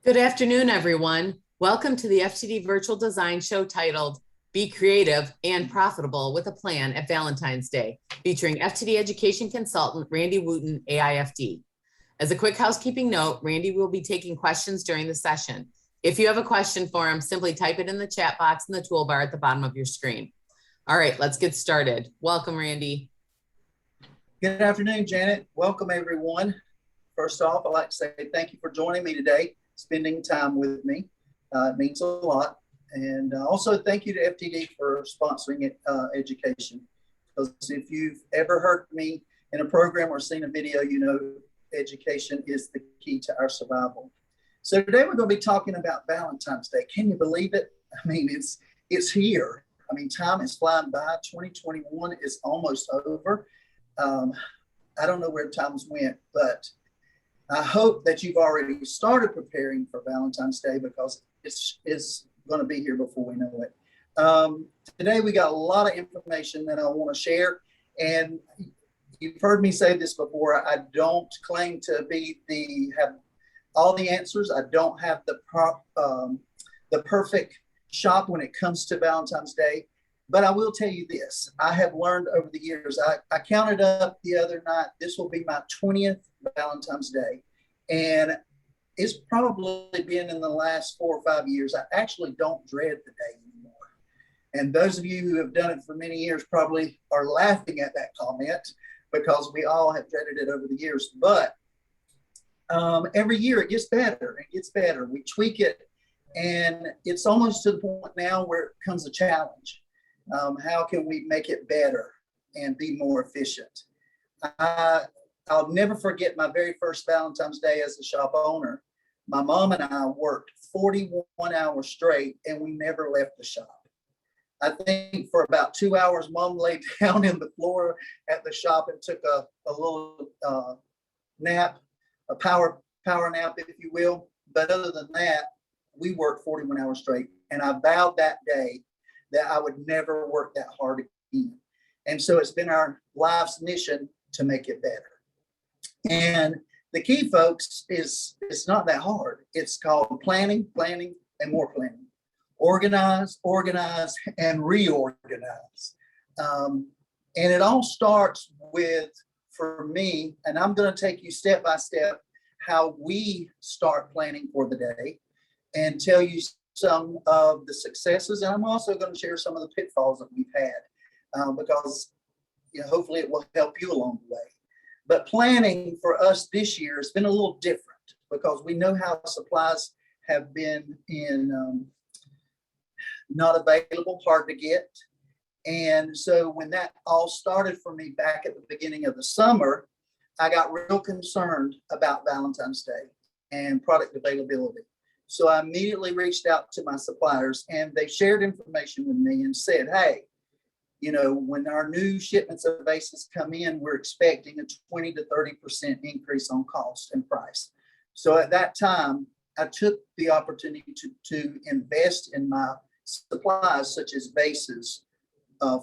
Good afternoon, everyone. Welcome to the FTD Virtual Design Show titled Be Creative and Profitable with a Plan at Valentine's Day, featuring FTD Education Consultant Randy Wooten, AIFD. As a quick housekeeping note, Randy will be taking questions during the session. If you have a question for him, simply type it in the chat box in the toolbar at the bottom of your screen. All right, let's get started. Welcome, Randy. Good afternoon, Janet. Welcome, everyone. First off, I'd like to say thank you for joining me today, spending time with me. It means a lot. And also thank you to FTD for sponsoring education. Because if you've ever heard me in a program or seen a video, you know education is the key to our survival. So today we're going to be talking about Valentine's Day. Can you believe it? I mean, it's here. I mean, time is flying by. 2021 is almost over. I don't know where times went, but I hope that you've already started preparing for Valentine's Day because it's going to be here before we know it. Today we got a lot of information that I want to share, and you've heard me say this before. I don't claim to have all the answers. I don't have the perfect shop when it comes to Valentine's Day. But I will tell you this, I have learned over the years, I counted up the other night, this will be my 20th Valentine's Day. And it's probably been in the last 4 or 5 years. I actually don't dread the day anymore. And those of you who have done it for many years probably are laughing at that comment because we all have dreaded it over the years. But every year it gets better, it gets better. We tweak it, and it's almost to the point now where it becomes a challenge. How can we make it better and be more efficient? I'll never forget my very first Valentine's Day as a shop owner. My mom and I worked 41 hours straight, and we never left the shop. I think for about 2 hours, Mom laid down in the floor at the shop and took a little nap, a power nap, if you will. But other than that, we worked 41 hours straight, and I vowed that day that I would never work that hard again. And so it's been our life's mission to make it better. And the key, folks, is it's not that hard. It's called planning, and more planning. Organize, and reorganize. And it all starts with, for me, and I'm going to take you step by step how we start planning for the day and tell you some of the successes, and I'm also going to share some of the pitfalls that we've had because hopefully it will help you along the way. But planning for us this year has been a little different because we know how supplies have been not available, hard to get. And so when that all started for me back at the beginning of the summer, I got real concerned about Valentine's Day and product availability. So I immediately reached out to my suppliers, and they shared information with me and said, hey, when our new shipments of vases come in, we're expecting a 20 to 30% increase on cost and price. So at that time, I took the opportunity to invest in my supplies, such as vases,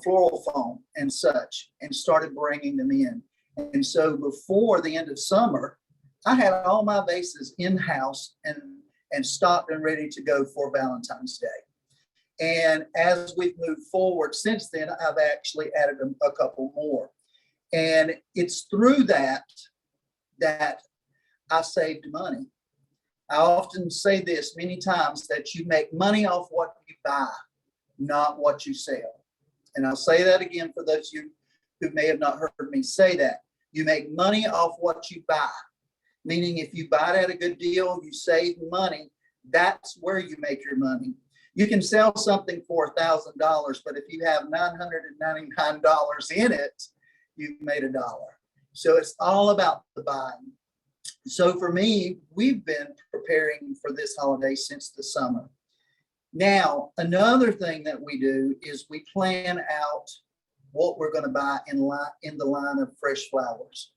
floral foam, and such, and started bringing them in. And so before the end of summer, I had all my vases in-house and stocked and ready to go for Valentine's Day. And as we've moved forward since then, I've actually added a couple more. And it's through that I saved money. I often say this many times, that you make money off what you buy, not what you sell. And I'll say that again for those of you who may have not heard me say that. You make money off what you buy. Meaning if you buy it at a good deal, you save money, that's where you make your money. You can sell something for $1,000, but if you have $999 in it, you've made $1. So it's all about the buying. So for me, we've been preparing for this holiday since the summer. Now, another thing that we do is we plan out what we're going to buy in the line of fresh flowers.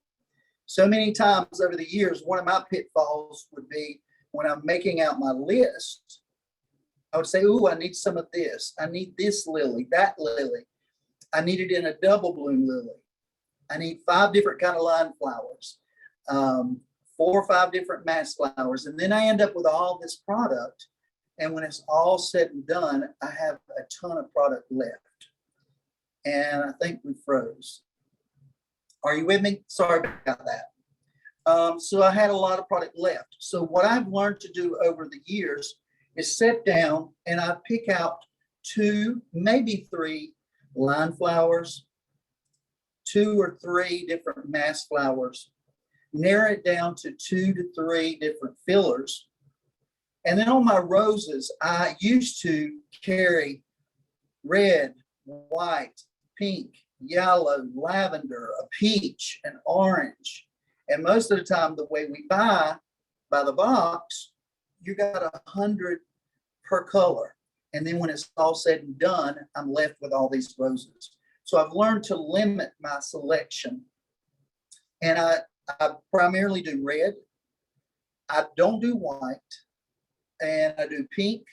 So many times over the years, one of my pitfalls would be when I'm making out my list, I would say, I need some of this. I need this lily, that lily. I need it in a double bloom lily. I need 5 different kind of line flowers. 4 or 5 different mass flowers, and then I end up with all this product. And when it's all said and done, I have a ton of product left. And I think we froze. Are you with me? Sorry about that. So I had a lot of product left. So what I've learned to do over the years is sit down and I pick out 2, maybe 3 line flowers, 2 or 3 different mass flowers, narrow it down to 2 to 3 different fillers. And then on my roses, I used to carry red, white, pink, yellow, lavender, a peach, an orange. And most of the time, the way we buy by the box, you got 100 per color. And then when it's all said and done, I'm left with all these roses. So I've learned to limit my selection. And I primarily do red. I don't do white. And I do pink,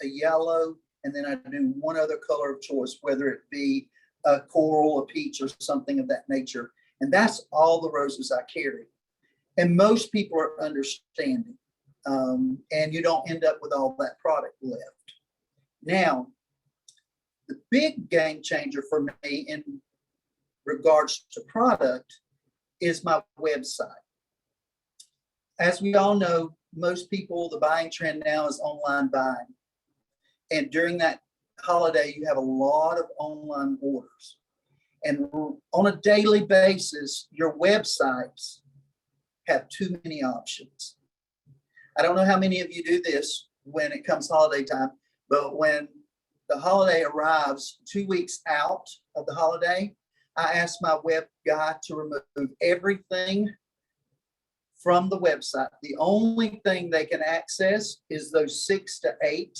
a yellow, and then I do one other color of choice, whether it be a coral, a peach, or something of that nature. And that's all the roses I carry. And most people are understanding. And you don't end up with all that product left. Now, the big game changer for me in regards to product is my website. As we all know, most people, the buying trend now is online buying. And during that holiday, you have a lot of online orders. And on a daily basis, your websites have too many options. I don't know how many of you do this when it comes holiday time, but when the holiday arrives 2 weeks out of the holiday, I ask my web guy to remove everything from the website. The only thing they can access is those 6 to 8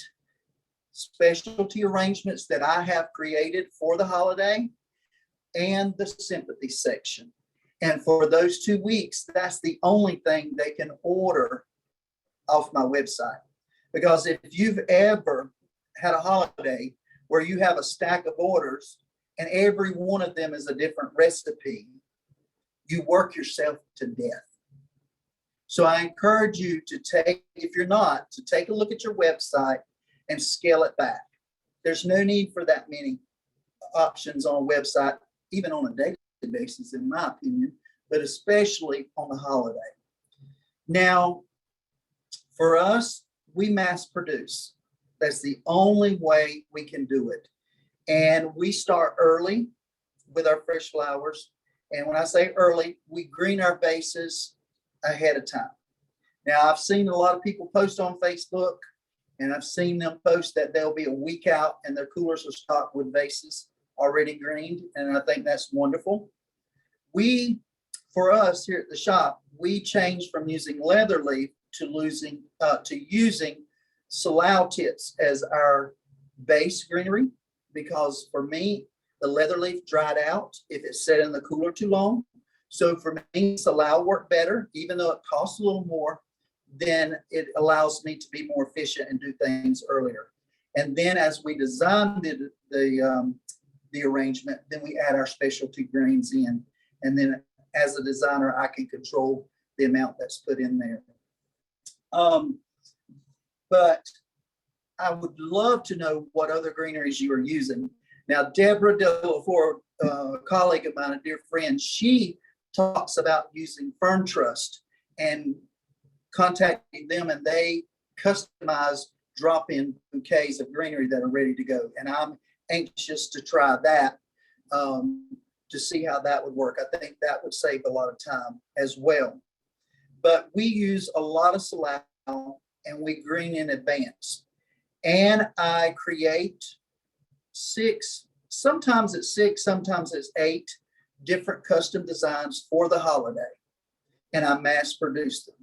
specialty arrangements that I have created for the holiday and the sympathy section. And for those 2 weeks, that's the only thing they can order off my website. Because if you've ever had a holiday where you have a stack of orders and every one of them is a different recipe, you work yourself to death. So I encourage you to take, if you're not, to take a look at your website and scale it back. There's no need for that many options on a website, even on a daily basis, in my opinion, but especially on the holiday. Now, for us, we mass produce. That's the only way we can do it. And we start early with our fresh flowers. And when I say early, we green our vases ahead of time. Now, I've seen a lot of people post on Facebook, and I've seen them post that they'll be a week out and their coolers are stocked with vases already greened. And I think that's wonderful. For us here at the shop, we changed from using leather leaf to using salal tips as our base greenery, because for me, the leather leaf dried out if it sat in the cooler too long. So for me, salal worked better, even though it costs a little more. Then it allows me to be more efficient and do things earlier. And then as we designed the arrangement, then we add our specialty greens in. And then as a designer, I can control the amount that's put in there. But I would love to know what other greeneries you are using. Now, Deborah Delafore, a colleague of mine, a dear friend, she talks about using Fern Trust and contacting them, and they customize drop-in bouquets of greenery that are ready to go. And I'm anxious to try that to see how that would work. I think that would save a lot of time as well. But we use a lot of salal and we green in advance. And I create 6, sometimes it's 6, sometimes it's 8 different custom designs for the holiday. And I mass produce them.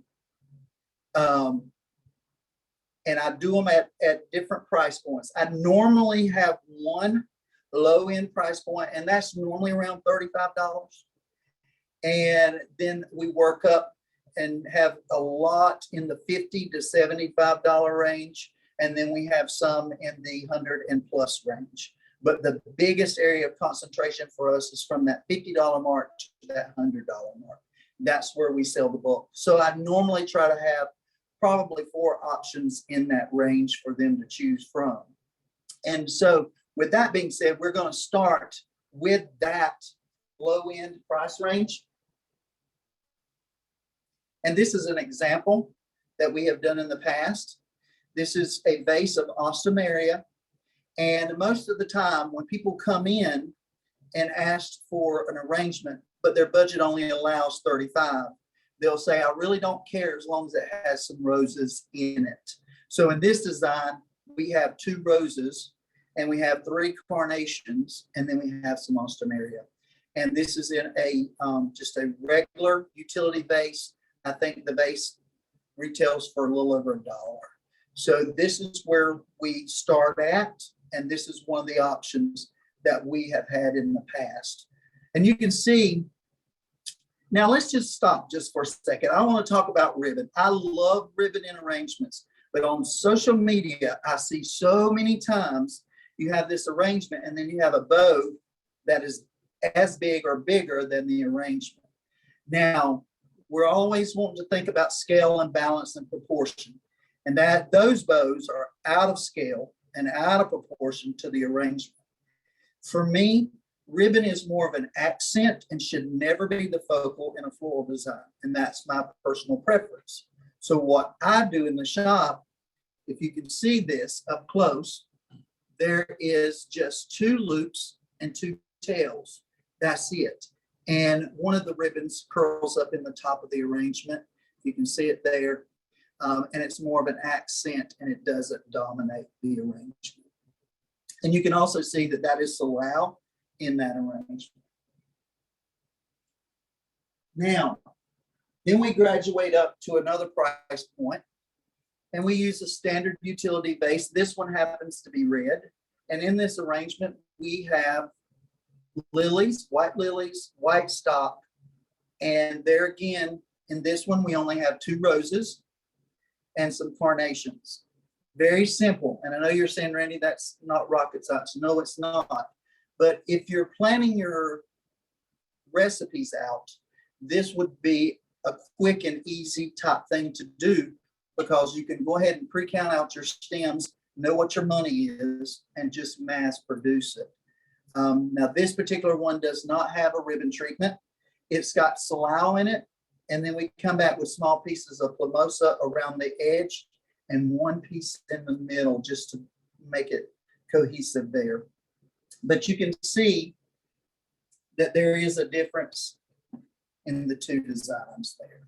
And I do them at different price points. I normally have one low-end price point, and that's normally around $35. And then we work up and have a lot in the $50 to $75 range. And then we have some in the 100 and plus range. But the biggest area of concentration for us is from that $50 mark to that $100 mark. that's where we sell the bulk. So I normally try to have probably 4 options in that range for them to choose from. And so with that being said, we're going to start with that low end price range. And this is an example that we have done in the past. This is a vase of Ostomeria. And most of the time when people come in and ask for an arrangement, but their budget only allows 35, they'll say, I really don't care as long as it has some roses in it. So in this design, we have 2 roses and we have 3 carnations, and then we have some Ostomeria. And this is in a just a regular utility vase. I think the vase retails for a little over $1. So this is where we start at, and this is one of the options that we have had in the past. And you can see, now let's just stop just for a second. I want to talk about ribbon. I love ribbon in arrangements, but on social media, I see so many times you have this arrangement and then you have a bow that is as big or bigger than the arrangement. Now, we're always wanting to think about scale and balance and proportion, and that those bows are out of scale and out of proportion to the arrangement. For me, ribbon is more of an accent and should never be the focal in a floral design, and that's my personal preference. So what I do in the shop, if you can see this up close, there is just 2 loops and 2 tails. That's it. And one of the ribbons curls up in the top of the arrangement. You can see it there. And it's more of an accent, and it doesn't dominate the arrangement. And you can also see that that is Salal in that arrangement. Now, then we graduate up to another price point, and we use a standard utility vase. This one happens to be red. And in this arrangement, we have lilies, white stock. And there again, in this one, we only have 2 roses and some carnations. Very simple. And I know you're saying, Randy, that's not rocket science. No, it's not. But if you're planning your recipes out, this would be a quick and easy type thing to do, because you can go ahead and pre-count out your stems, know what your money is, and just mass produce it. Now, this particular one does not have a ribbon treatment. It's got Salal in it, and then we come back with small pieces of Plumosa around the edge and 1 piece in the middle just to make it cohesive there. But you can see that there is a difference in the 2 designs there.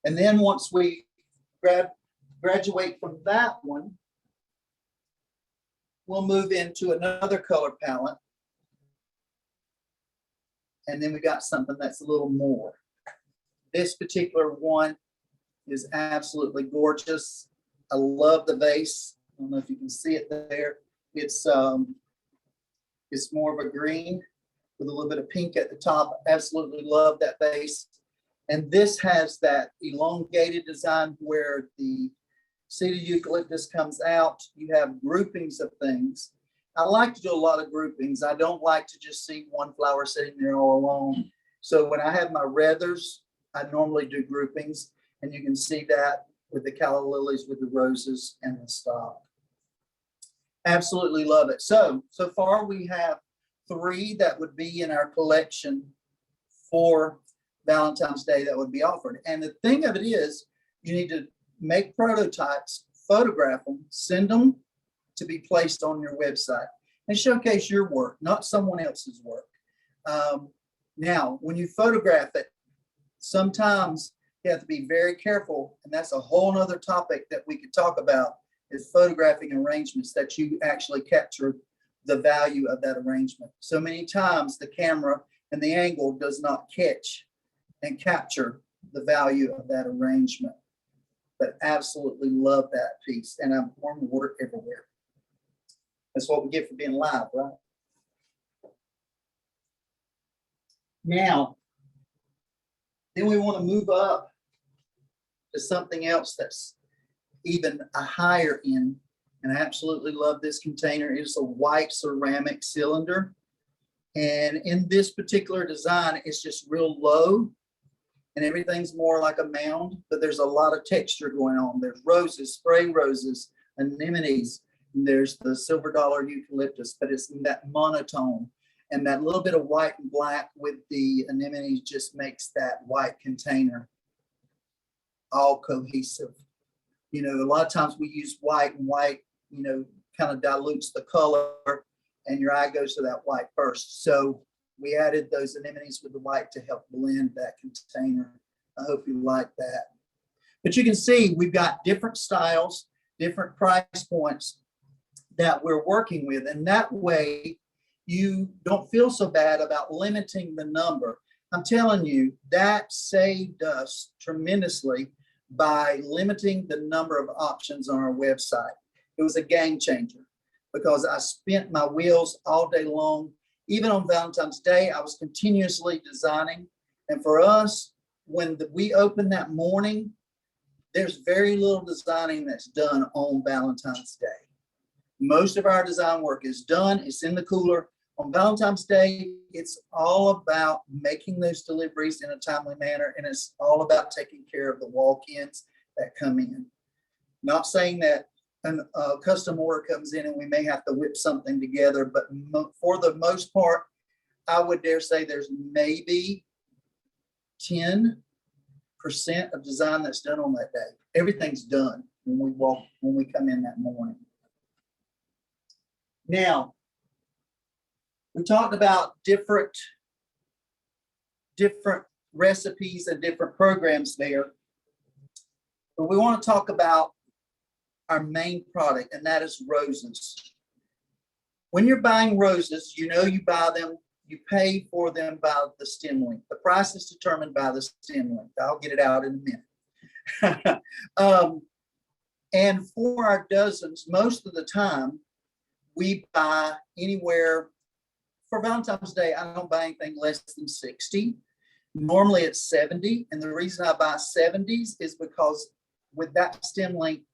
And then once we graduate from that one, we'll move into another color palette. And then we got something that's a little more. This particular one is absolutely gorgeous. I love the vase. I don't know if you can see it there. It's more of a green with a little bit of pink at the top. Absolutely love that vase. And this has that elongated design where the seeded eucalyptus comes out. You have groupings of things. I like to do a lot of groupings. I don't like to just see one flower sitting there all alone. So when I have my reders, I normally do groupings, and you can see that with the calla lilies, with the roses and the stock. Absolutely love it. So far we have 3 that would be in our collection for Valentine's Day that would be offered. And the thing of it is, you need to make prototypes, photograph them, send them to be placed on your website and showcase your work, not someone else's work. Now, when you photograph it, sometimes you have to be very careful, and that's a whole nother topic that we could talk about, is photographing arrangements, that you actually capture the value of that arrangement. So many times the camera and the angle does not catch and capture the value of that arrangement. But absolutely love that piece, and I'm pouring water everywhere. That's what we get for being live, right? Now, then we want to move up to something else that's even a higher end, and I absolutely love this container. It's a white ceramic cylinder, And in this particular design, it's just real low and everything's more like a mound, but there's a lot of texture going on. There's roses, spray roses, anemones, and there's the silver dollar eucalyptus, but it's in that monotone. And that little bit of white and black with the anemones just makes that white container all cohesive. You know, a lot of times we use white, and white, you know, kind of dilutes the color and your eye goes to that white first. So we added those anemones with the white to help blend that container. I hope you like that. But you can see we've got different styles, different price points that we're working with. And that way you don't feel so bad about limiting the number. I'm telling you, that saved us tremendously by limiting the number of options on our website. It was a game changer because I spent my wheels all day long. Even on Valentine's Day, I was continuously designing. And for us, when we open that morning, there's very little designing that's done on Valentine's Day. Most of our design work is done. It's in the cooler. On Valentine's Day, it's all about making those deliveries in a timely manner, and it's all about taking care of the walk-ins that come in. Not saying that a custom order comes in and we may have to whip something together, but for the most part, I would dare say there's maybe 10% of design that's done on that day. Everything's done when we come in that morning. Now, we talked about different recipes and different programs there, but we want to talk about our main product, and that is roses. When you're buying roses, you know you buy them, you pay for them by the stem length. The price is determined by the stem length. I'll get it out in a minute. And for our dozens, most of the time, we buy anywhere. For Valentine's Day, I don't buy anything less than 60. Normally it's 70. And the reason I buy 70s is because with that stem length,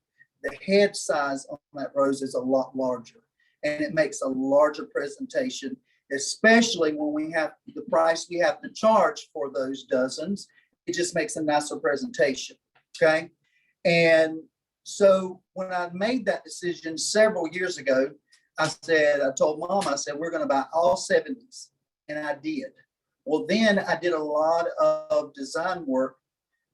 the head size on that rose is a lot larger. And it makes a larger presentation, especially when we have the price we have to charge for those dozens. It just makes a nicer presentation, okay? And so when I made that decision several years ago, I told Mom, I said, we're going to buy all 70s. And I did. Well, then I did a lot of design work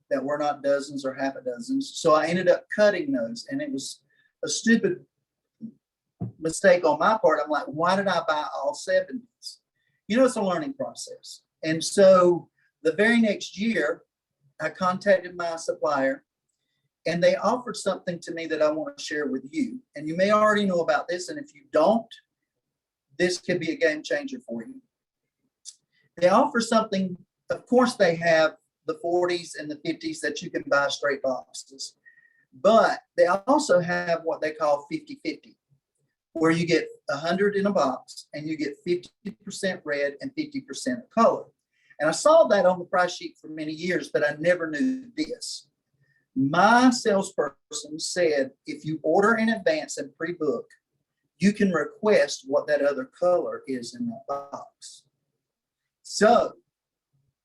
that were not dozens or half a dozens. So I ended up cutting those. And it was a stupid mistake on my part. I'm like, why did I buy all 70s? You know, it's a learning process. And so the very next year, I contacted my supplier. And they offered something to me that I want to share with you. And you may already know about this. And if you don't, this could be a game changer for you. They offer something, of course, they have the 40s and the 50s that you can buy straight boxes. But they also have what they call 50-50, where you get 100 in a box and you get 50% red and 50% color. And I saw that on the price sheet for many years, but I never knew this. My salesperson said, if you order in advance and pre-book, you can request what that other color is in that box. So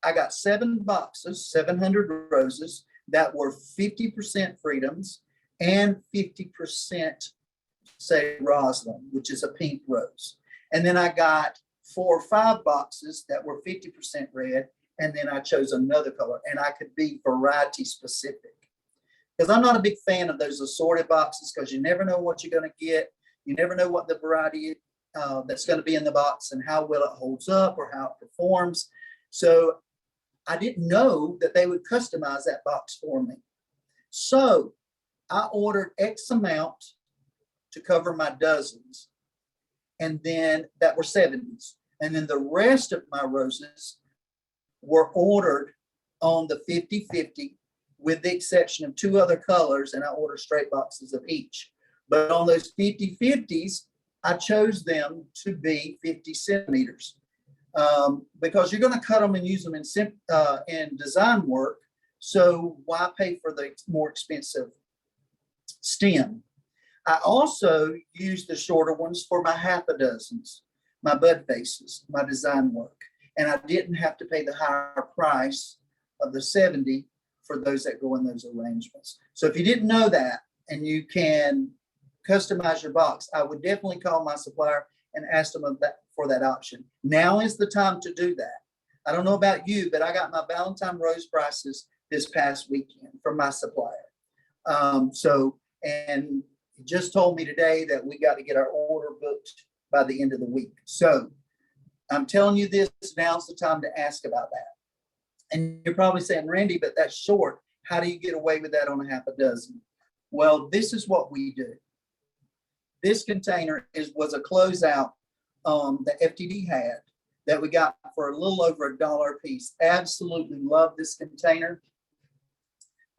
I got 7 boxes, 700 roses that were 50% freedoms and 50%, say, roslyn, which is a pink rose. And then I got 4 or 5 boxes that were 50% red, and then I chose another color, and I could be variety specific. Because I'm not a big fan of those assorted boxes because you never know what you're going to get. You never know what the variety that's going to be in the box and how well it holds up or how it performs. So I didn't know that they would customize that box for me. So I ordered X amount to cover my dozens, and then that were 70s. And then the rest of my roses were ordered on the 50-50, with the exception of 2 other colors, and I ordered straight boxes of each. But on those 50-50s, I chose them to be 50 centimeters because you're going to cut them and use them in design work. So why pay for the more expensive stem? I also used the shorter ones for my half a dozens my bud vases, my design work. And I didn't have to pay the higher price of the 70 for those that go in those arrangements. So if you didn't know that and you can customize your box, I would definitely call my supplier and ask them for that option. Now is the time to do that. I don't know about you, but I got my Valentine rose prices this past weekend from my supplier. And he just told me today that we got to get our order booked by the end of the week. So I'm telling you this, now's the time to ask about that. And you're probably saying, Randy, but that's short. How do you get away with that on a half a dozen? Well, this is what we do. This container was a closeout that FTD had that we got for a little over $1 a piece. Absolutely love this container.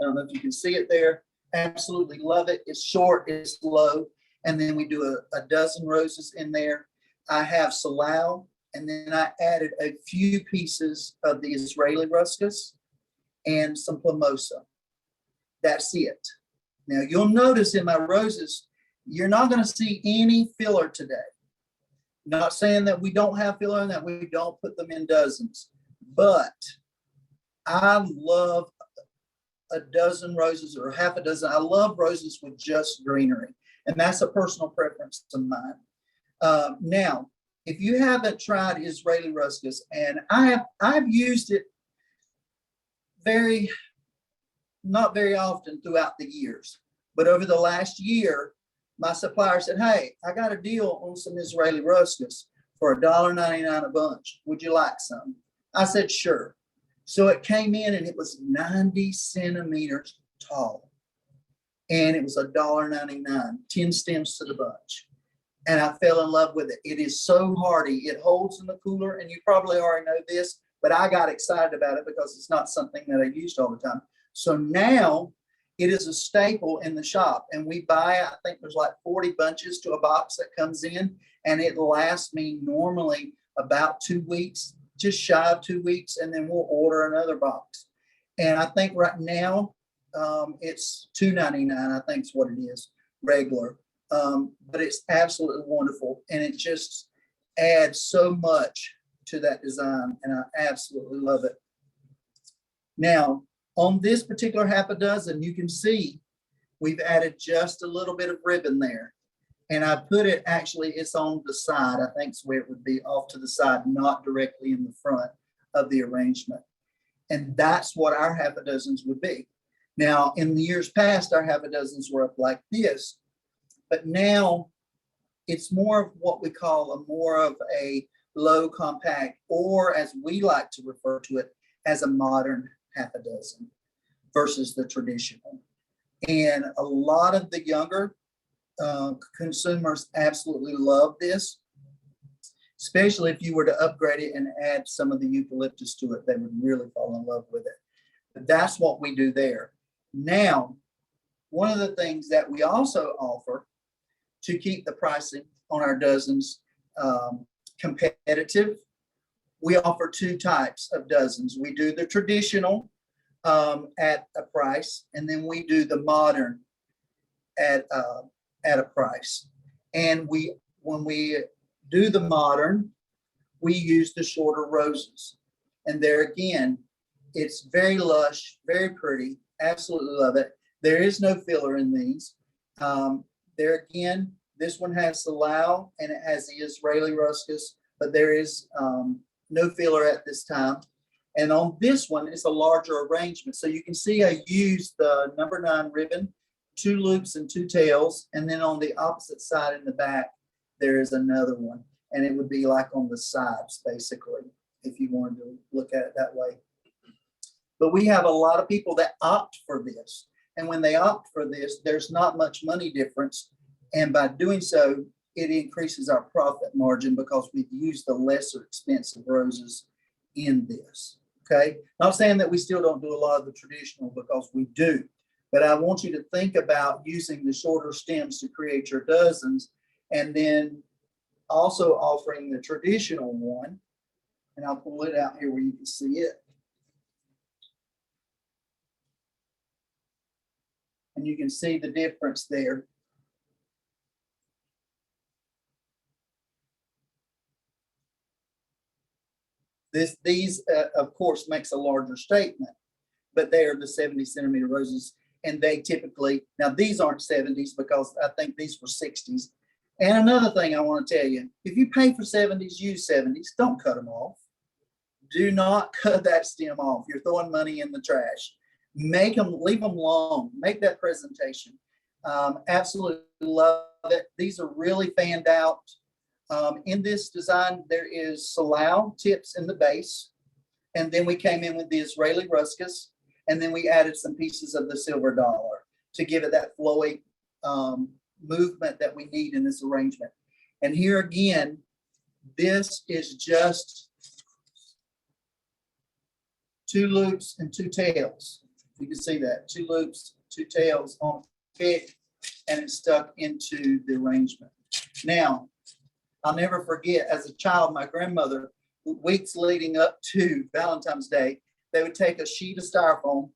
I don't know if you can see it there. Absolutely love it. It's short, it's low. And then we do a dozen roses in there. I have salal, and then I added a few pieces of the Israeli ruscus and some plumosa. That's it. Now you'll notice in my roses, you're not going to see any filler today. Not saying that we don't have filler and that we don't put them in dozens, but I love a dozen roses or half a dozen. I love roses with just greenery, and that's a personal preference of mine. Now, if you haven't tried Israeli ruscus, and I've used it not very often throughout the years, but over the last year, my supplier said, hey, I got a deal on some Israeli ruscus for $1.99 a bunch. Would you like some? I said, sure. So it came in and it was 90 centimeters tall. And it was $1.99, 10 stems to the bunch. And I fell in love with it. It is so hardy. It holds in the cooler. And you probably already know this, but I got excited about it because it's not something that I used all the time. So now it is a staple in the shop, and we buy, I think there's like 40 bunches to a box that comes in, and it lasts me normally about 2 weeks, just shy of 2 weeks, and then we'll order another box. And I think right now it's $2.99, I think is what it is, regular. But it's absolutely wonderful, and it just adds so much to that design, and I absolutely love it. Now, on this particular half a dozen, you can see we've added just a little bit of ribbon there. And I put it, actually, it's on the side. I think it's where it would be off to the side, not directly in the front of the arrangement. And that's what our half a dozens would be. Now, in the years past, our half a dozens were up like this. But now it's more of what we call more of a low compact, or as we like to refer to it, as a modern half a dozen versus the traditional. And a lot of the younger consumers absolutely love this, especially if you were to upgrade it and add some of the eucalyptus to it, they would really fall in love with it. But that's what we do there. Now, one of the things that we also offer to keep the pricing on our dozens competitive, we offer two types of dozens. We do the traditional at a price, and then we do the modern at a price. And when we do the modern, we use the shorter roses. And there again, it's very lush, very pretty, absolutely love it. There is no filler in these. There again, this one has salal and it has the Israeli ruscus, but there is no filler at this time. And on this one, it's a larger arrangement. So you can see I used the number 9 ribbon, 2 loops and 2 tails. And then on the opposite side in the back, there is another one. And it would be like on the sides, basically, if you wanted to look at it that way. But we have a lot of people that opt for this. And when they opt for this, there's not much money difference. And by doing so, it increases our profit margin because we've used the lesser expensive roses in this. Okay. Not saying that we still don't do a lot of the traditional, because we do. But I want you to think about using the shorter stems to create your dozens, and then also offering the traditional one. And I'll pull it out here where you can see it. And you can see the difference there. These, of course, makes a larger statement, but they are the 70-centimeter roses. And they typically, now these aren't 70s because I think these were 60s. And another thing I want to tell you, if you pay for 70s, use 70s. Don't cut them off. Do not cut that stem off. You're throwing money in the trash. Leave them long. Make that presentation. Absolutely love it. These are really fanned out. In this design, there is Salal tips in the base. And then we came in with the Israeli ruscus. And then we added some pieces of the silver dollar to give it that flowy movement that we need in this arrangement. And here again, this is just 2 loops and 2 tails. You can see that, 2 loops, 2 tails on a pick, and it's stuck into the arrangement. Now, I'll never forget, as a child, my grandmother, weeks leading up to Valentine's Day, they would take a sheet of styrofoam,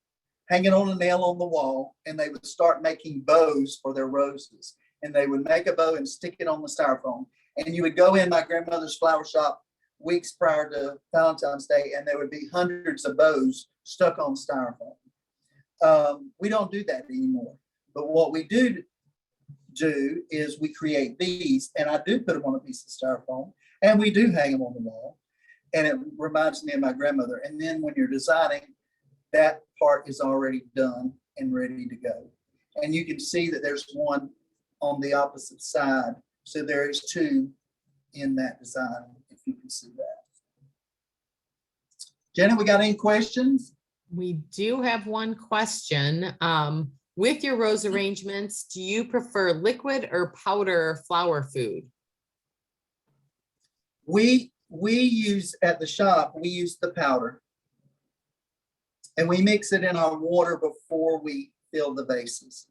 hang it on a nail on the wall, and they would start making bows for their roses. And they would make a bow and stick it on the styrofoam. And you would go in my grandmother's flower shop weeks prior to Valentine's Day, and there would be hundreds of bows stuck on styrofoam. We don't do that anymore. But what we do is we create these, and I do put them on a piece of styrofoam, and we do hang them on the wall. And it reminds me of my grandmother. And then when you're designing, that part is already done and ready to go. And you can see that there's one on the opposite side. So there is 2 in that design, if you can see that. Jenna, we got any questions? We do have one question. With your rose arrangements, do you prefer liquid or powder flower food? We use at the shop, we use the powder, and we mix it in our water before we fill the vases.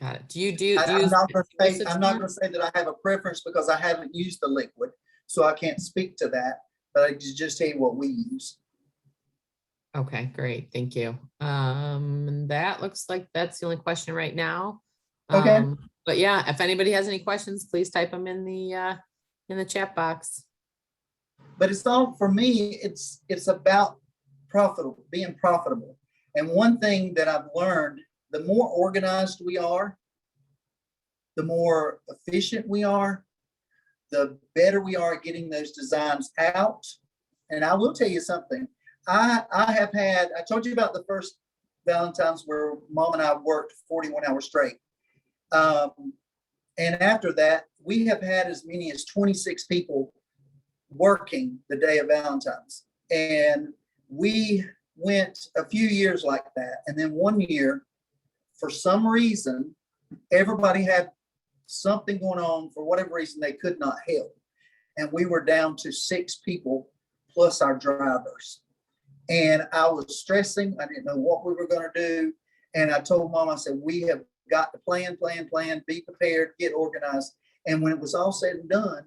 Got it. Do you I'm not going to say that I have a preference because I haven't used the liquid, so I can't speak to that, but I just tell you what we use. Okay, great. Thank you. That looks like that's the only question right now. Okay. But yeah, if anybody has any questions, please type them in the chat box. But it's all, for me, it's about being profitable. And one thing that I've learned, the more organized we are, the more efficient we are, the better we are at getting those designs out. And I will tell you something. I told you about the first Valentine's where Mom and I worked 41 hours straight. And after that, we have had as many as 26 people working the day of Valentine's. And we went a few years like that. And then one year, for some reason, everybody had something going on. For whatever reason, they could not help. And we were down to 6 people plus our drivers. And I was stressing. I didn't know what we were going to do. And I told Mom, I said, we have got to plan, be prepared, get organized. And when it was all said and done,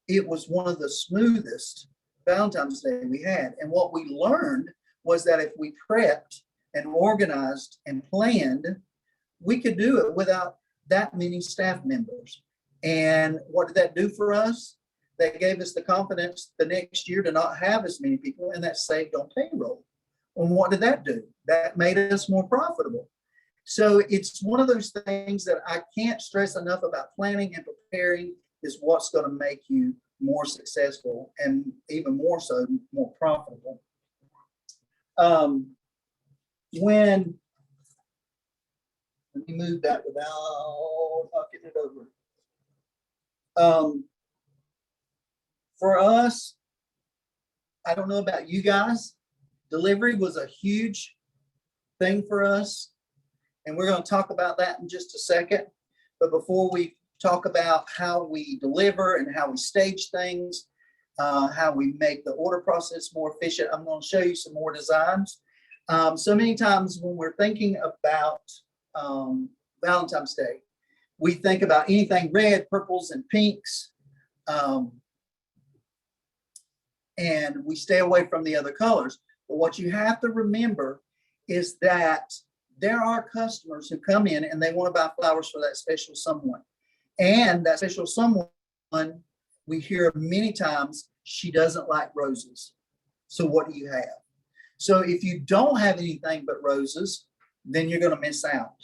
it was one of the smoothest Valentine's Day we had. And what we learned was that if we prepped and organized and planned, we could do it without that many staff members. And what did that do for us? That gave us the confidence the next year to not have as many people, and that saved on payroll. And what did that do? That made us more profitable. So it's one of those things that I can't stress enough about. Planning and preparing is what's going to make you more successful and even more so, more profitable. Let me move that without knocking it over. For us, I don't know about you guys, delivery was a huge thing for us. And we're going to talk about that in just a second. But before we talk about how we deliver and how we stage things, how we make the order process more efficient, I'm going to show you some more designs. So many times when we're thinking about Valentine's Day, we think about anything red, purples, and pinks. And we stay away from the other colors. But what you have to remember is that there are customers who come in and they want to buy flowers for that special someone. And that special someone, we hear many times, she doesn't like roses. So what do you have? So if you don't have anything but roses, then you're going to miss out.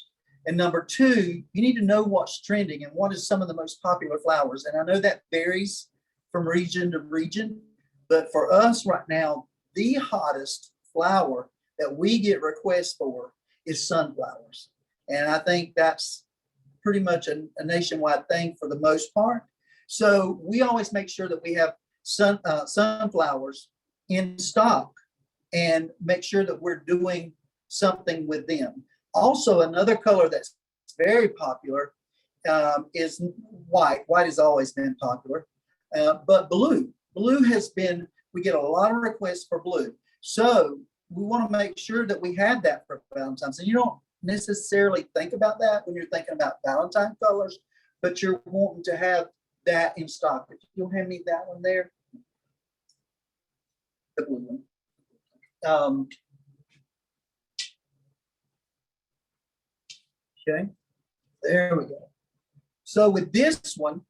And number two, you need to know what's trending and what is some of the most popular flowers. And I know that varies from region to region, but for us right now, the hottest flower that we get requests for is sunflowers. And I think that's pretty much a nationwide thing for the most part. So we always make sure that we have sunflowers in stock and make sure that we're doing something with them. Also, another color that's very popular is white. White has always been popular, but blue. Blue has been, we get a lot of requests for blue. So we want to make sure that we have that for Valentine's. And you don't necessarily think about that when you're thinking about Valentine colors, but you're wanting to have that in stock. If you'll hand me that one there, the blue one. Okay, there we go. So with this one,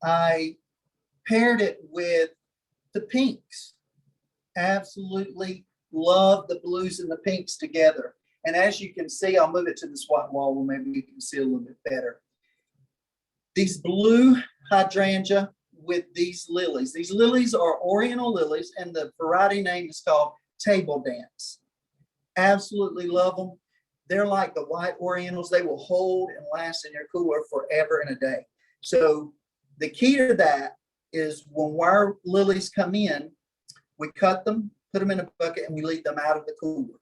I paired it with the pinks. Absolutely love the blues and the pinks together. And as you can see, I'll move it to this white wall where maybe you can see a little bit better. These blue hydrangea with these lilies. These lilies are Oriental Lilies, and the variety name is called Table Dance. Absolutely love them. They're like the white Orientals. They will hold and last in your cooler forever and a day. So the key to that is when our lilies come in, we cut them, put them in a bucket, and we leave them out of the cooler.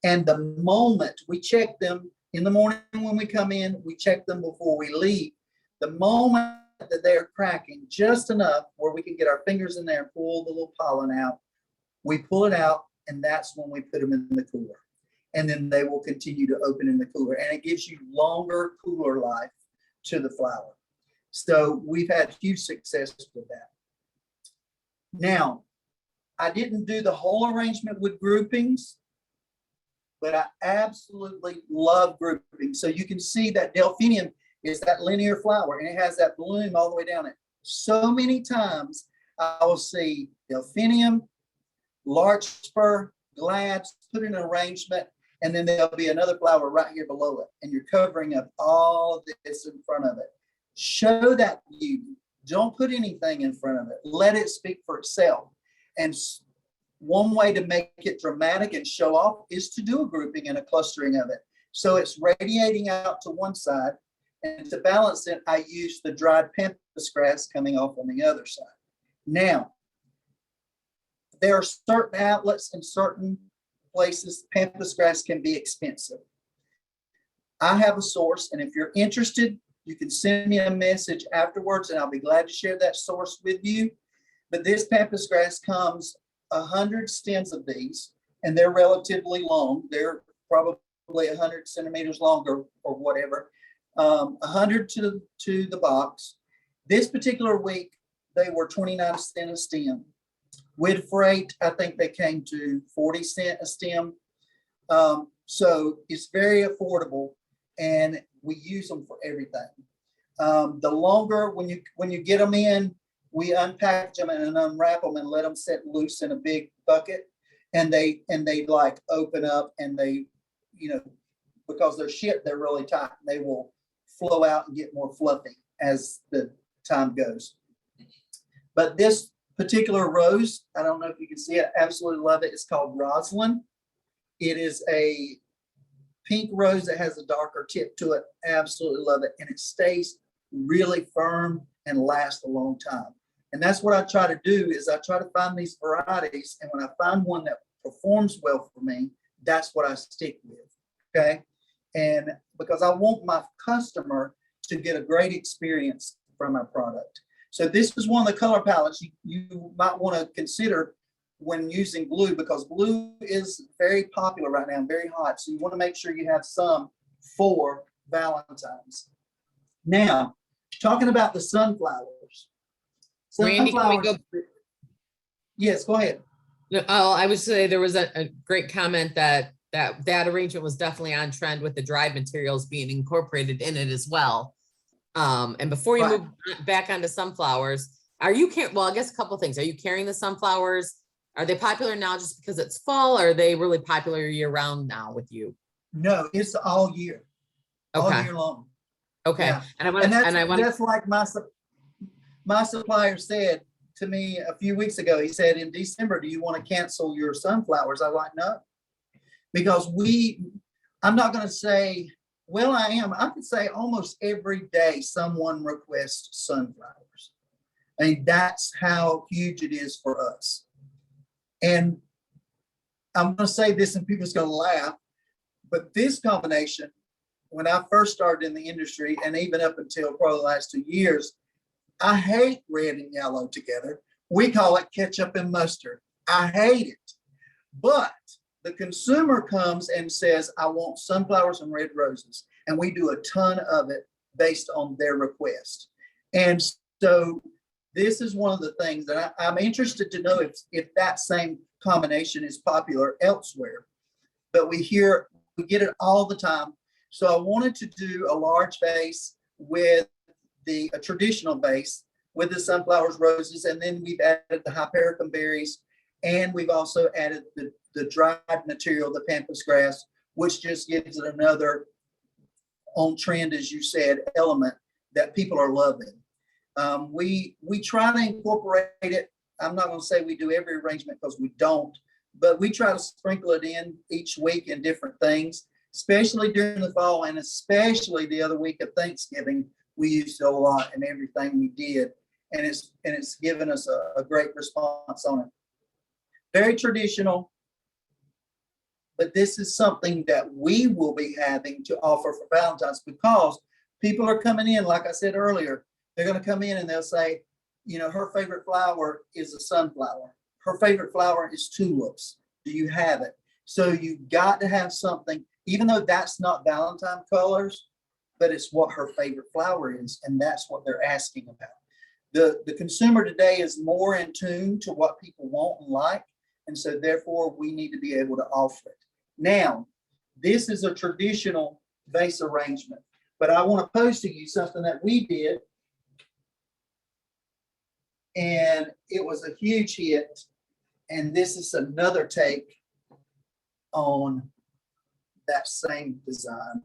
And the moment we check them in the morning when we come in, we check them before we leave. The moment that they're cracking just enough where we can get our fingers in there and pull the little pollen out, we pull it out, and that's when we put them in the cooler. And then they will continue to open in the cooler. And it gives you longer cooler life to the flower. So we've had huge success with that. Now, I didn't do the whole arrangement with groupings, but I absolutely love grouping. So you can see that delphinium is that linear flower, and it has that bloom all the way down it. So many times I will see delphinium, larkspur, glads, put in an arrangement, and then there'll be another flower right here below it, and you're covering up all of this in front of it. Show that beauty. Don't put anything in front of it. Let it speak for itself. And one way to make it dramatic and show off is to do a grouping and a clustering of it. So it's radiating out to one side, and to balance it, I use the dried pampas grass coming off on the other side. Now, there are certain outlets in certain places, pampas grass can be expensive. I have a source, and if you're interested, you can send me a message afterwards, and I'll be glad to share that source with you. But this pampas grass comes 100 stems of these, and they're relatively long. They're probably 100 centimeters long or whatever. 100 to the box. This particular week, they were 29 cents a stem. With freight, I think they came to 40 cents a stem. So it's very affordable, and we use them for everything. The longer, when you get them in, we unpack them and unwrap them and let them set loose in a big bucket, and they like open up, and they, because they're shipped, they're really tight. They will flow out and get more fluffy as the time goes. But this particular rose, I don't know if you can see it, absolutely love it. It's called Rosalind. It is a pink rose that has a darker tip to it. Absolutely love it. And it stays really firm and lasts a long time. And that's what I try to do, is I try to find these varieties. And when I find one that performs well for me, that's what I stick with. Okay. And because I want my customer to get a great experience from our product. So this is one of the color palettes you might want to consider when using blue, because blue is very popular right now and very hot. So you want to make sure you have some for Valentine's. Now, talking about the sunflowers. Randy, can we go? Yes, go ahead. Oh, I would say there was a great comment that arrangement was definitely on trend with the dried materials being incorporated in it as well. And before you Right. move back onto sunflowers, are you well, I guess a couple of things. Are you carrying the sunflowers? Are they popular now just because it's fall? Or are they really popular year round now with you? No, it's all Okay. long. Okay. Yeah. And And I want that's like my supplier said to me a few weeks ago. He said, in December, do you want to cancel your sunflowers? I was like, no, because I'm not going to say, well, I am. I could say almost every day someone requests sunflowers. I mean, that's how huge it is for us. And I'm going to say this and people's going to laugh, but this combination, when I first started in the industry and even up until probably the last 2 years, I hate red and yellow together. We call it ketchup and mustard. I hate it. But the consumer comes and says, I want sunflowers and red roses. And we do a ton of it based on their request. And so this is one of the things that I'm interested to know if that same combination is popular elsewhere. But we get it all the time. So I wanted to do a large vase with a traditional vase with the sunflowers, roses, and then we've added the hypericum berries, and we've also added the dried material, the pampas grass, which just gives it another on trend, as you said, element that people are loving. We try to incorporate it. I'm not going to say we do every arrangement because we don't, but we try to sprinkle it in each week in different things, especially during the fall, and especially the other week of Thanksgiving. We used it a lot in everything we did, and it's given us a great response on it. Very traditional, but this is something that we will be having to offer for Valentine's, because people are coming in, like I said earlier, they're going to come in and they'll say, you know, her favorite flower is a sunflower. Her favorite flower is tulips. Do you have it? So you've got to have something, even though that's not Valentine colors, but it's what her favorite flower is, and that's what they're asking about. The consumer today is more in tune to what people want and like, and so therefore we need to be able to offer it. Now, this is a traditional vase arrangement, but I want to pose to you something that we did, and it was a huge hit, and this is another take on that same design.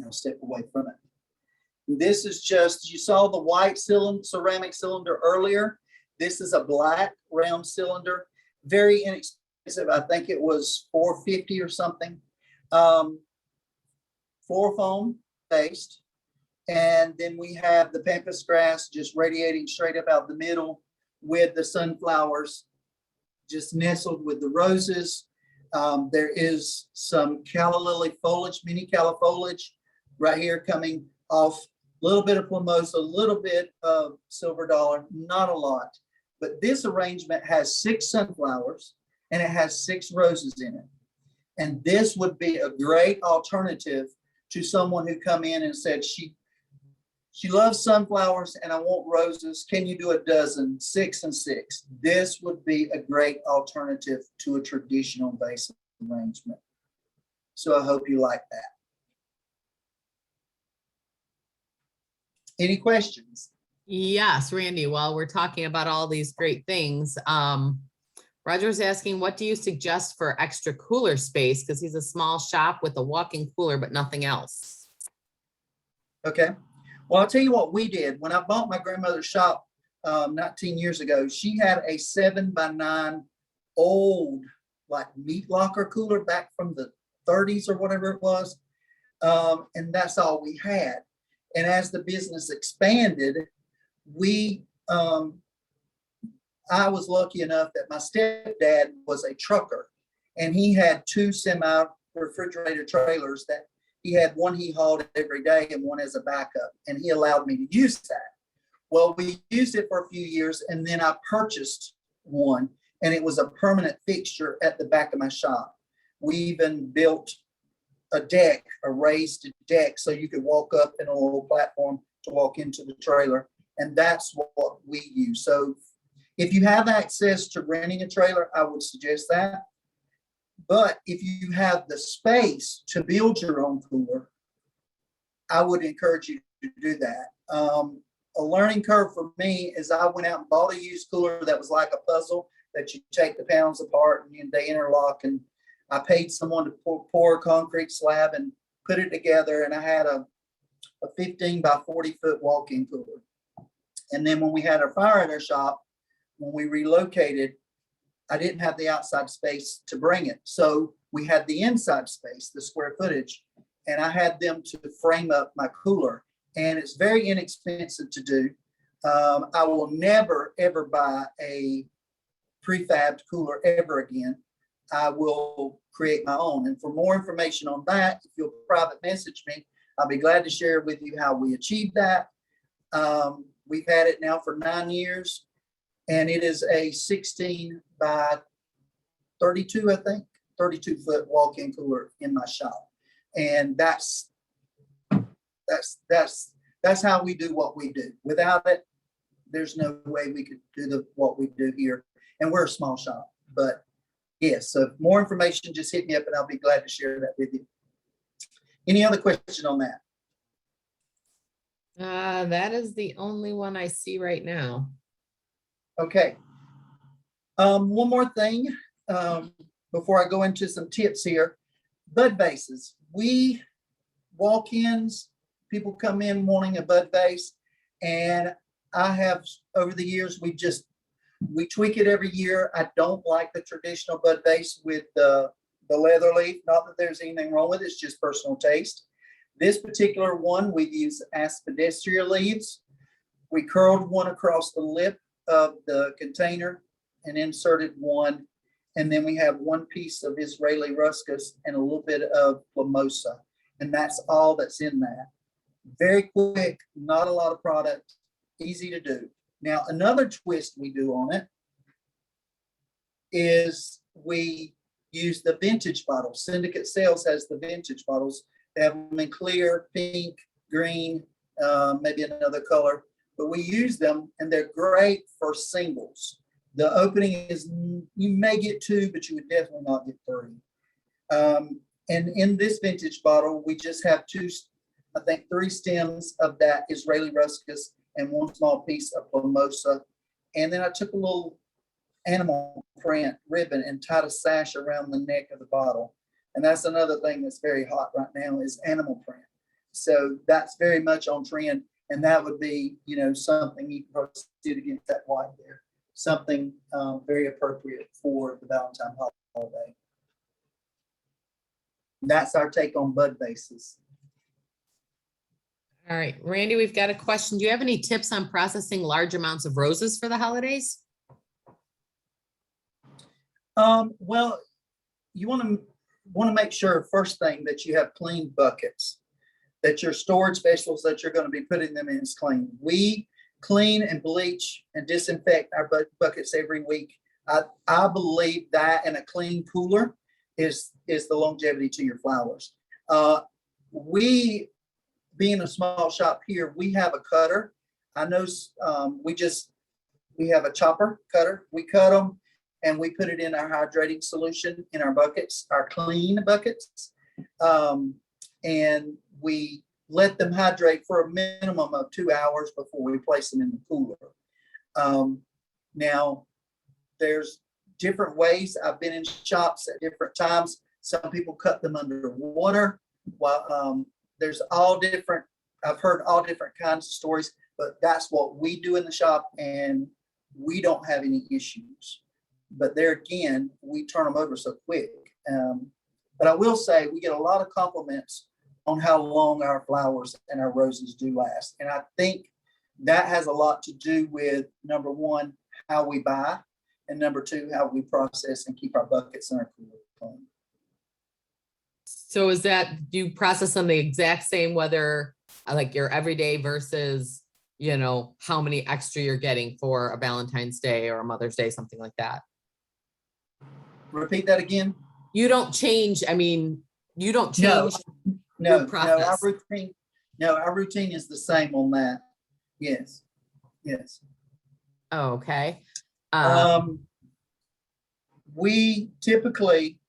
I'll step away from it. This is just, you saw the white ceramic cylinder earlier. This is a black round cylinder, very inexpensive. I think it was $4.50 or something. Foam based. And then we have the pampas grass just radiating straight up out the middle with the sunflowers just nestled with the roses. There is some calla lily foliage, mini calla foliage right here coming off, a little bit of plumosa, a little bit of silver dollar, not a lot. But this arrangement has 6 sunflowers and it has 6 roses in it. And this would be a great alternative to someone who come in and said, she loves sunflowers and I want roses. Can you do a dozen, 6 and 6? This would be a great alternative to a traditional vase arrangement. So I hope you like that. Any questions? Yes, Randy, while we're talking about all these great things, Roger's asking, what do you suggest for extra cooler space? Because he's a small shop with a walk-in cooler, but nothing else. Okay. Well, I'll tell you what we did. When I bought my grandmother's shop 19 years ago, she had a 7x9 old, like, meat locker cooler back from the 30s or whatever it was. And that's all we had. And as the business expanded, I was lucky enough that my stepdad was a trucker, and he had 2 semi-refrigerator trailers that he had. One he hauled every day and one as a backup, and he allowed me to use that. Well, we used it for a few years, and then I purchased one, and it was a permanent fixture at the back of my shop. We even built a deck, a raised deck, so you could walk up in a little platform to walk into the trailer, and that's what we use. So if you have access to renting a trailer, I would suggest that. But if you have the space to build your own cooler, I would encourage you to do that. A learning curve for me is I went out and bought a used cooler that was like a puzzle that you take the panels apart and they interlock, and I paid someone to pour a concrete slab and put it together, and I had a 15 by 40 foot walk-in cooler. And then when we had a fire at our shop, when we relocated, I didn't have the outside space to bring it. So we had the inside space, the square footage, and I had them to frame up my cooler. And it's very inexpensive to do. I will never, ever buy a prefabbed cooler ever again. I will create my own. And for more information on that, if you'll private message me, I'll be glad to share with you how we achieved that. We've had it now for 9 years, and it is a 16 by 32, I think, 32 foot walk-in cooler in my shop. And that's how we do what we do. Without it, there's no way we could do what we do here. And we're a small shop, but yes. So more information, just hit me up and I'll be glad to share that with you. Any other question on that? That is the only one I see right now. Okay. One more thing before I go into some tips here. Bud vases. We walk-ins, people come in wanting a bud vase, and I have over the years we tweak it every year. I don't like the traditional bud vase with the leather leaf. Not that there's anything wrong with it, it's just personal taste. This particular one, we've used aspidistra leaves. We curled one across the lip of the container and inserted one. And then we have one piece of Israeli ruscus and a little bit of Lamosa. And that's all that's in that. Very quick, not a lot of product, easy to do. Now, another twist we do on it is we use the vintage bottles. Syndicate Sales has the vintage bottles. They have them in clear, pink, green, maybe another color, but we use them and they're great for singles. The opening is, you may get 2, but you would definitely not get 3. And in this vintage bottle, we just have 3 stems of that Israeli ruscus and 1 small piece of Lamosa. And then I took a little animal print ribbon and tied a sash around the neck of the bottle. And that's another thing that's very hot right now is animal print. So that's very much on trend. And that would be, something you can proceed against that white there. Something very appropriate for the Valentine holiday. That's our take on bud vases. All right, Randy, we've got a question. Do you have any tips on processing large amounts of roses for the holidays? Well, you want to make sure first thing that you have clean buckets, that your storage vessels that you're going to be putting them in is clean. We clean and bleach and disinfect our buckets every week. I believe that, and a clean cooler is the longevity to your flowers. We, being a small shop here, we have a cutter. I know we have a chopper cutter. We cut them and we put it in our hydrating solution in our buckets, our clean buckets. And we let them hydrate for a minimum of 2 hours before we place them in the cooler. Now, there's different ways. I've been in shops at different times. Some people cut them under water. While there's all different, I've heard all different kinds of stories, but that's what we do in the shop, and we don't have any issues. But there again, we turn them over so quick. But I will say we get a lot of compliments on how long our flowers and our roses do last. And I think that has a lot to do with, number one, how we buy, and number two, how we process and keep our buckets and our cooler clean. So do you process them the exact same, whether like your everyday versus, how many extra you're getting for a Valentine's Day or a Mother's Day, something like that? Repeat that again. You don't change. You don't change. No, our routine is the same on that. Yes. Oh, okay. We typically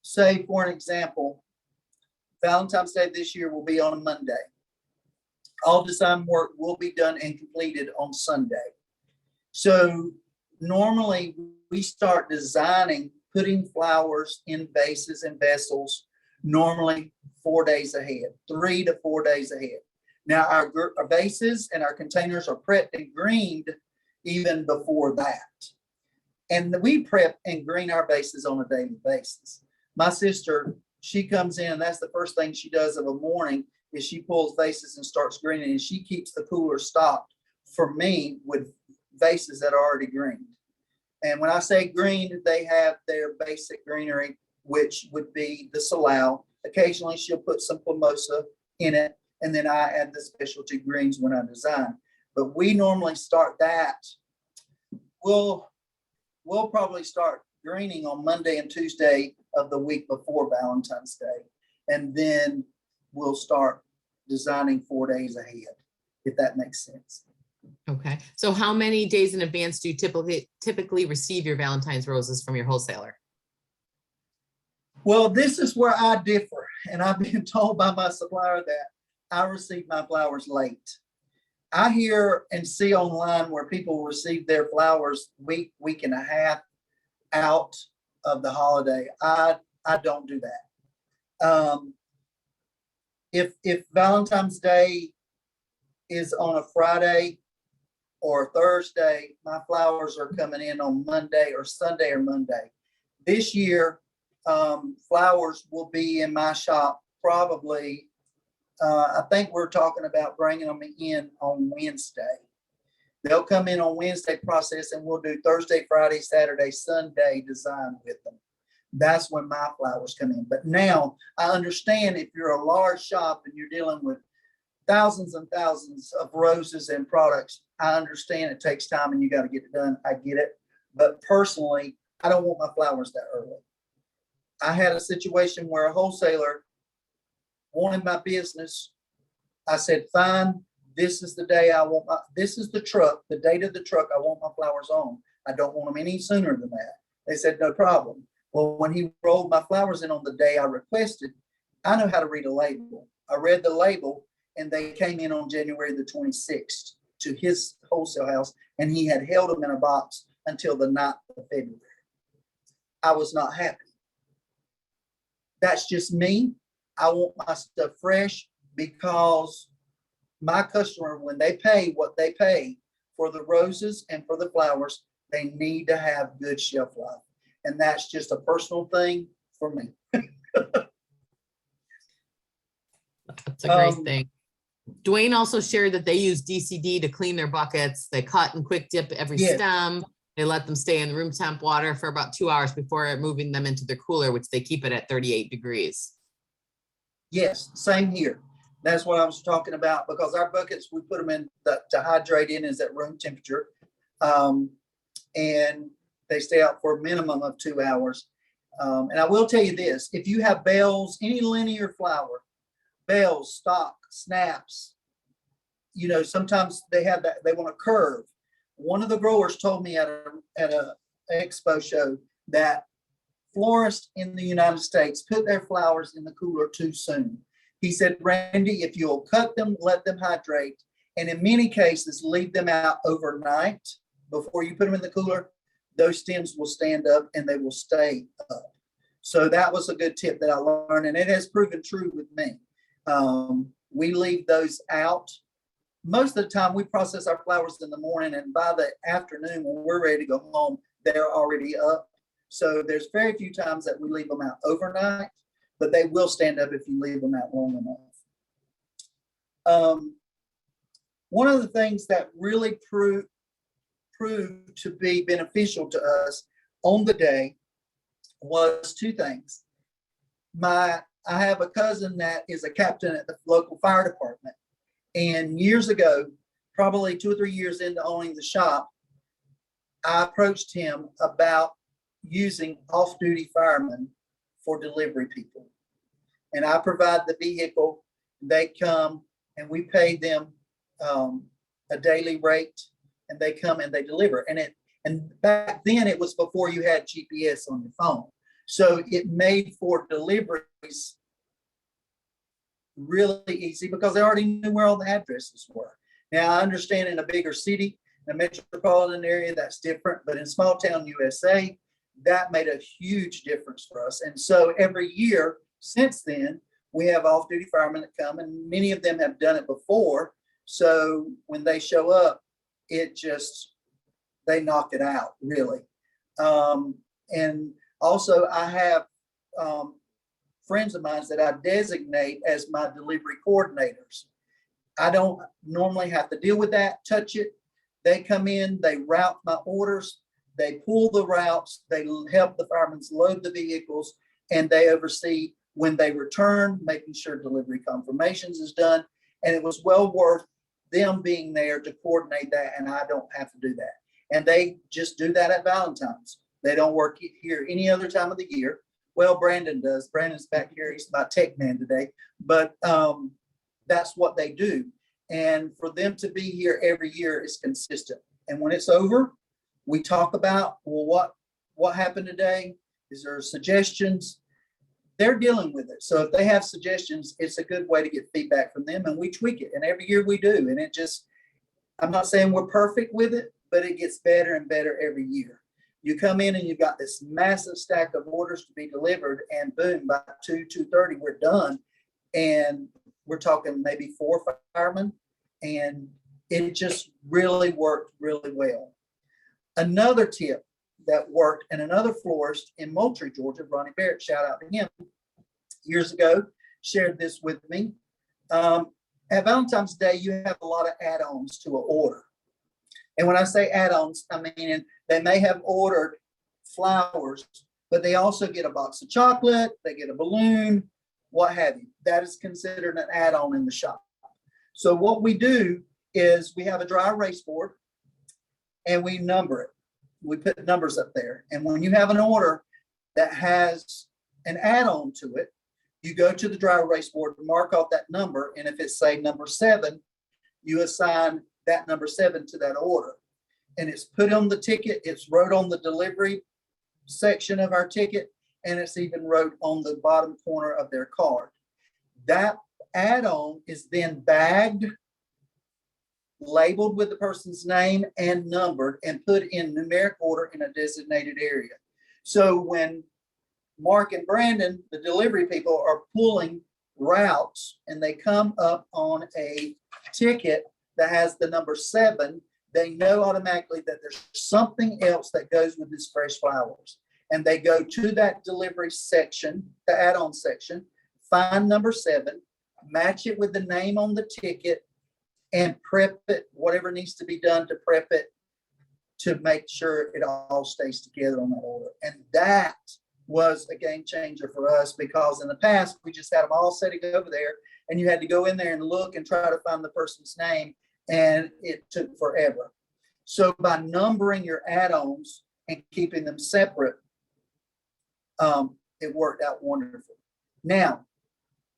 say, for an example, Valentine's Day this year will be on Monday. All design work will be done and completed on Sunday. So normally we start designing, putting flowers in vases and vessels, normally 4 days ahead, 3 to 4 days ahead. Now our vases and our containers are prepped and greened even before that. And we prep and green our vases on a daily basis. My sister, she comes in, and that's the first thing she does of a morning is she pulls vases and starts greening, and she keeps the cooler stocked for me with vases that are already greened. And when I say greened, they have their basic greenery, which would be the salal. Occasionally she'll put some plumbosa in it, and then I add the specialty greens when I design. But we normally start that. We'll probably start greening on Monday and Tuesday of the week before Valentine's Day. And then we'll start designing 4 days ahead, if that makes sense. Okay. So how many days in advance do you typically receive your Valentine's roses from your wholesaler? Well, this is where I differ. And I've been told by my supplier that I receive my flowers late. I hear and see online where people receive their flowers week and a half out of the holiday. I don't do that. If Valentine's Day is on a Friday or Thursday, my flowers are coming in on Monday or Sunday or Monday. This year, flowers will be in my shop probably. I think we're talking about bringing them in on Wednesday. They'll come in on Wednesday, process, and we'll do Thursday, Friday, Saturday, Sunday design with them. That's when my flowers come in. But now I understand if you're a large shop and you're dealing with thousands and thousands of roses and products, I understand it takes time and you got to get it done. I get it. But personally, I don't want my flowers that early. I had a situation where a wholesaler wanted my business. I said, fine, this is the day I want this is the truck, the date of the truck I want my flowers on. I don't want them any sooner than that. They said, no problem. Well, when he rolled my flowers in on the day I requested, I know how to read a label. I read the label, and they came in on January the 26th to his wholesale house, and he had held them in a box until the 9th of February. I was not happy. That's just me. I want my stuff fresh because my customer, when they pay what they pay for the roses and for the flowers, they need to have good shelf life. And that's just a personal thing for me. That's a great thing. Dwayne also shared that they use DCD to clean their buckets. They cut and quick dip every stem. They let them stay in room temp water for about 2 hours before moving them into their cooler, which they keep it at 38 degrees. Yes, same here. That's what I was talking about, because our buckets, we put them in to hydrate in is at room temperature. And they stay out for a minimum of 2 hours. And I will tell you this, if you have bells, any linear flower, bells, stock, snaps, you know, sometimes they have that, they want a curve. One of the growers told me at a expo show that florists in the United States put their flowers in the cooler too soon. He said, Randy, if you'll cut them, let them hydrate, and in many cases, leave them out overnight before you put them in the cooler, those stems will stand up and they will stay up. So that was a good tip that I learned, and it has proven true with me. We leave those out. Most of the time we process our flowers in the morning, and by the afternoon when we're ready to go home, they're already up. So there's very few times that we leave them out overnight, but they will stand up if you leave them out long enough. One of the things that really proved to be beneficial to us on the day was two things. I have a cousin that is a captain at the local fire department. And years ago, probably 2 or 3 years into owning the shop, I approached him about using off-duty firemen for delivery people. And I provide the vehicle, they come and we pay them a daily rate, and they come and they deliver. And back then it was before you had GPS on your phone. So it made for deliveries really easy because they already knew where all the addresses were. Now, I understand in a bigger city, in a metropolitan area, that's different, but in small town USA, that made a huge difference for us. And so every year since then, we have off-duty firemen that come, and many of them have done it before. So when they show up, they knock it out, really. And also, I have friends of mine that I designate as my delivery coordinators. I don't normally have to deal with that, touch it. They come in, they route my orders, they pull the routes, they help the firemen load the vehicles, and they oversee when they return, making sure delivery confirmations is done. And it was well worth them being there to coordinate that, and I don't have to do that. And they just do that at Valentine's. They don't work here any other time of the year. Well, Brandon does. Brandon's back here. He's my tech man today. But that's what they do. And for them to be here every year is consistent. And when it's over, we talk about, well, what happened today? Is there suggestions? They're dealing with it. So if they have suggestions, it's a good way to get feedback from them, and we tweak it. And every year we do. And I'm not saying we're perfect with it, but it gets better and better every year. You come in and you've got this massive stack of orders to be delivered, and boom, by 2:30, we're done. And we're talking maybe 4 firemen, and it just really worked really well. Another tip that worked, and another florist in Moultrie, Georgia, Ronnie Barrett, shout out to him, years ago, shared this with me. At Valentine's Day, you have a lot of add-ons to an order. And when I say add-ons, I mean, they may have ordered flowers, but they also get a box of chocolate, they get a balloon, what have you. That is considered an add-on in the shop. So what we do is we have a dry erase board and we number it. We put numbers up there. And when you have an order that has an add-on to it, you go to the dry erase board and mark off that number. And if it's, say, number 7, you assign that number 7 to that order. And it's put on the ticket. It's wrote on the delivery section of our ticket. And it's even wrote on the bottom corner of their card. That add-on is then bagged, labeled with the person's name and numbered, and put in numeric order in a designated area. So when Mark and Brandon, the delivery people, are pulling routes and they come up on a ticket that has the number 7, they know automatically that there's something else that goes with this fresh flowers. And they go to that delivery section, the add-on section, find number 7, match it with the name on the ticket, and prep it, whatever needs to be done to prep it to make sure it all stays together on that order. And that was a game changer for us, because in the past, we just had them all sitting over there, and you had to go in there and look and try to find the person's name, and it took forever. So by numbering your add-ons and keeping them separate, it worked out wonderful. Now,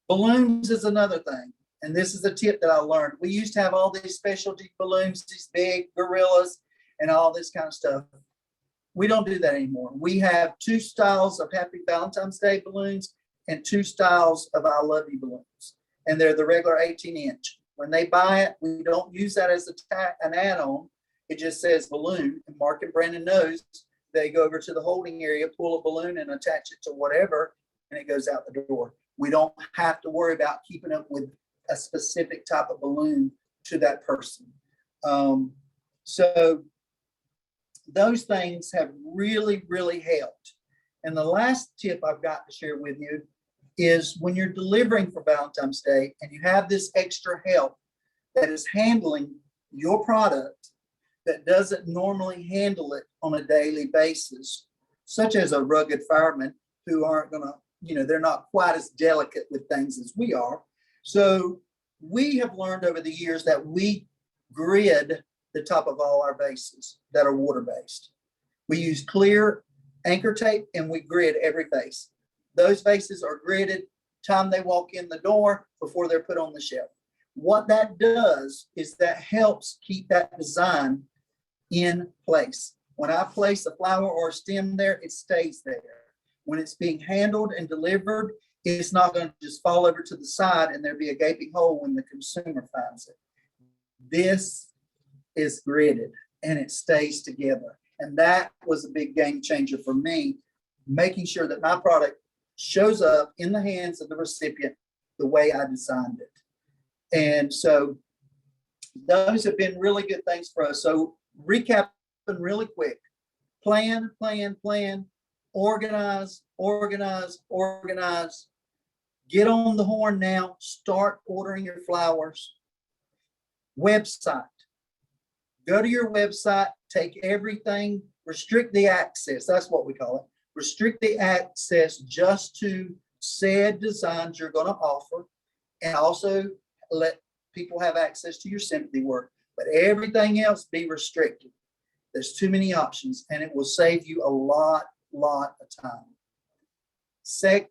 balloons is another thing. And this is a tip that I learned. We used to have all these specialty balloons, these big gorillas and all this kind of stuff. We don't do that anymore. We have 2 styles of Happy Valentine's Day balloons and 2 styles of I Love You balloons. And they're the regular 18-inch. When they buy it, we don't use that as an add-on. It just says balloon. And Mark and Brandon knows. They go over to the holding area, pull a balloon and attach it to whatever, and it goes out the door. We don't have to worry about keeping up with a specific type of balloon to that person. So those things have really, really helped. And the last tip I've got to share with you is when you're delivering for Valentine's Day and you have this extra help that is handling your product that doesn't normally handle it on a daily basis, such as a rugged fireman who aren't going to, they're not quite as delicate with things as we are. So we have learned over the years that we grid the top of all our bases that are water-based. We use clear anchor tape and we grid every vase. Those vases are gridded time they walk in the door before they're put on the shelf. What that does is that helps keep that design in place. When I place a flower or a stem there, it stays there. When it's being handled and delivered, it's not going to just fall over to the side and there be a gaping hole when the consumer finds it. This is gridded and it stays together. And that was a big game changer for me, making sure that my product shows up in the hands of the recipient the way I designed it. And so those have been really good things for us. So recapping really quick: plan, organize, get on the horn now, start ordering your flowers. Website, go to your website, take everything, restrict the access, that's what we call it, restrict the access just to said designs you're going to offer, and also let people have access to your sympathy work, but everything else be restricted. There's too many options, and it will save you a lot of time.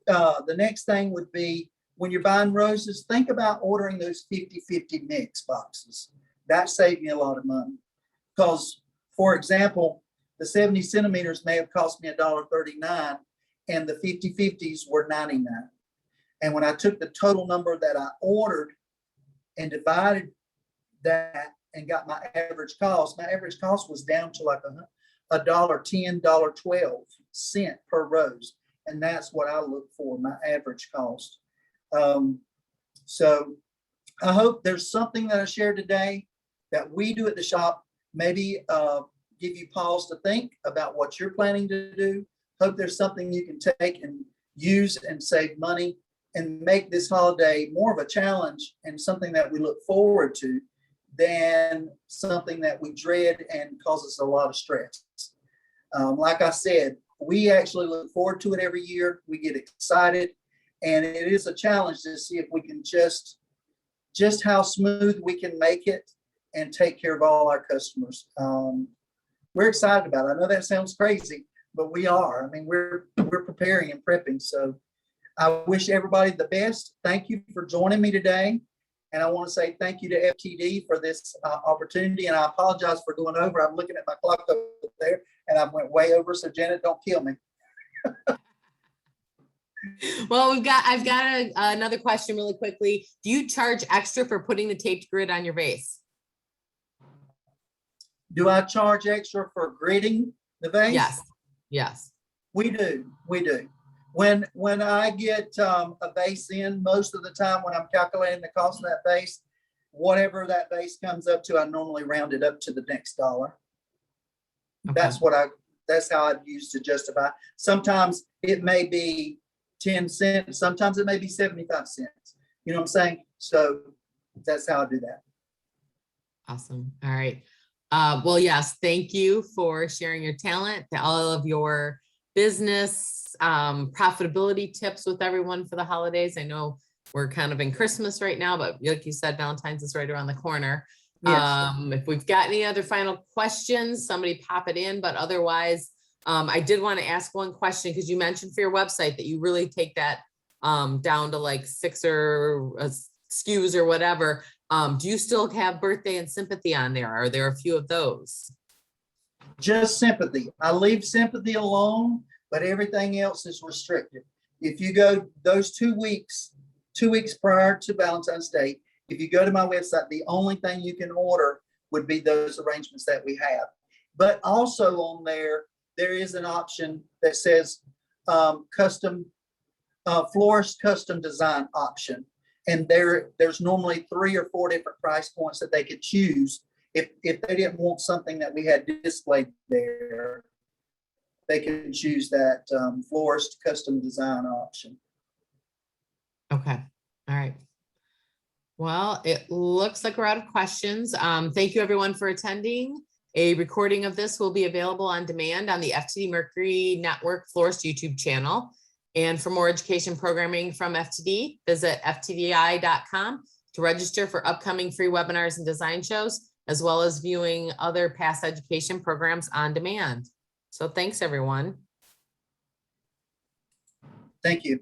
The next thing would be, when you're buying roses, think about ordering those 50-50 mix boxes. That saved me a lot of money. Because, for example, the 70 centimeters may have cost me $1.39, and the 50-50s were $99. And when I took the total number that I ordered and divided that and got my average cost was down to like $1.10, $1.12 per rose. And that's what I look for, my average cost. So I hope there's something that I shared today that we do at the shop, maybe give you pause to think about what you're planning to do. Hope there's something you can take and use and save money and make this holiday more of a challenge and something that we look forward to than something that we dread and causes a lot of stress. Like I said, we actually look forward to it every year. We get excited, and it is a challenge to see if we can just how smooth we can make it and take care of all our customers. We're excited about it. I know that sounds crazy, but we are. I mean, we're preparing and prepping. So I wish everybody the best. Thank you for joining me today. And I want to say thank you to FTD for this opportunity. And I apologize for going over. I'm looking at my clock over there, and I went way over. So Janet, don't kill me. Well, I've got another question really quickly. Do you charge extra for putting the taped grid on your vase? Do I charge extra for gridding the vase? Yes. Yes. We do. When I get a vase in, most of the time when I'm calculating the cost of that vase, whatever that vase comes up to, I normally round it up to the next dollar. Okay. That's how I'd use to justify. Sometimes it may be 10 cents. Sometimes it may be 75 cents. You know what I'm saying? So that's how I do that. Awesome. All right. Well, yes, thank you for sharing your talent, all of your business profitability tips with everyone for the holidays. I know we're kind of in Christmas right now, but like you said, Valentine's is right around the corner. Yes. If we've got any other final questions, somebody pop it in, but otherwise, I did want to ask one question, because you mentioned for your website that you really take that down to like 6 or SKUs or whatever. Do you still have birthday and sympathy on there? Are there a few of those? Just sympathy. I leave sympathy alone, but everything else is restricted. If you go those 2 weeks prior to Valentine's Day, if you go to my website, the only thing you can order would be those arrangements that we have. But also on there is an option that says custom florist custom design option. And there's normally 3 or 4 different price points that they could choose. If they didn't want something that we had displayed there, they can choose that florist custom design option. Okay. All right. Well, it looks like we're out of questions. Thank you everyone for attending. A recording of this will be available on demand on the FTD Mercury Network Florist YouTube channel. And for more education programming from FTD, visit ftdi.com to register for upcoming free webinars and design shows, as well as viewing other past education programs on demand. So thanks, everyone. Thank you.